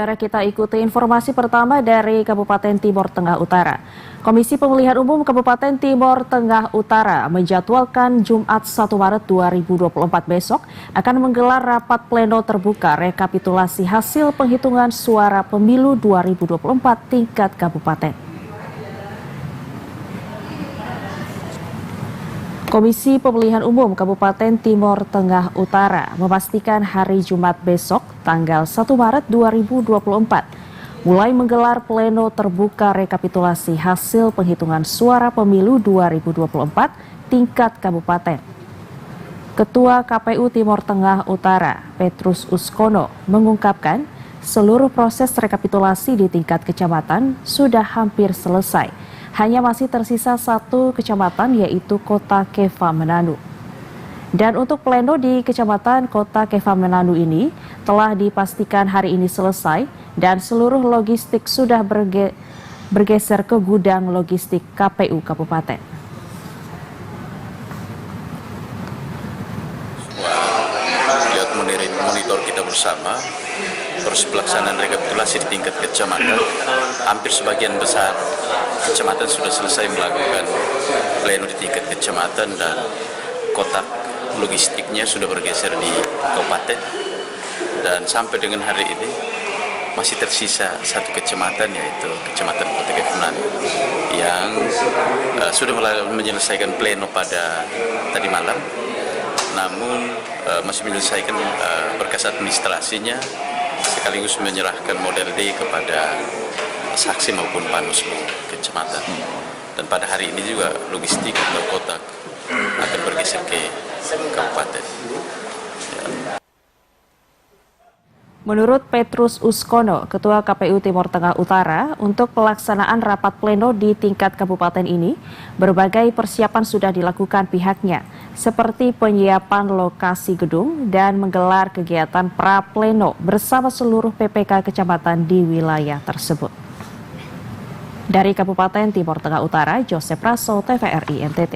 Saudara, kita ikuti informasi pertama dari Kabupaten Timur Tengah Utara. Komisi Pemilihan Umum Kabupaten Timur Tengah Utara menjadwalkan Jumat 1 Maret 2024 besok akan menggelar rapat pleno terbuka rekapitulasi hasil penghitungan suara pemilu 2024 tingkat kabupaten. Komisi Pemilihan Umum Kabupaten Timur Tengah Utara memastikan hari Jumat besok, tanggal 1 Maret 2024, mulai menggelar pleno terbuka rekapitulasi hasil penghitungan suara pemilu 2024 tingkat kabupaten. Ketua KPU Timur Tengah Utara, Petrus Uskono, mengungkapkan seluruh proses rekapitulasi di tingkat kecamatan sudah hampir selesai. Hanya masih tersisa satu kecamatan, yaitu Kota Keva Menanu. Dan untuk pleno di Kecamatan Kota Keva Menanu ini telah dipastikan hari ini selesai dan seluruh logistik sudah bergeser ke gudang logistik KPU Kabupaten. Lihat monitor kita bersama, proses pelaksanaan rekapitulasi di tingkat kecamatan, hampir sebagian besar kecamatan sudah selesai melakukan pleno di tingkat kecamatan dan kotak logistiknya sudah bergeser di kabupaten. Dan sampai dengan hari ini masih tersisa satu kecamatan, yaitu Kecamatan Kota Keva Menanu, yang sudah menyelesaikan pleno pada tadi malam, namun masih menyelesaikan berkas administrasinya sekaligus menyerahkan model D kepada saksi maupun panuslu kecamatan. Dan pada hari ini juga logistik atau kotak akan bergeser ke kabupaten. Menurut Petrus Uskono, Ketua KPU Timur Tengah Utara, untuk pelaksanaan rapat pleno di tingkat kabupaten ini, berbagai persiapan sudah dilakukan pihaknya, seperti penyiapan lokasi gedung dan menggelar kegiatan pra-pleno bersama seluruh PPK kecamatan di wilayah tersebut. Dari Kabupaten Timur Tengah Utara, Joseph Raso, TVRI NTT.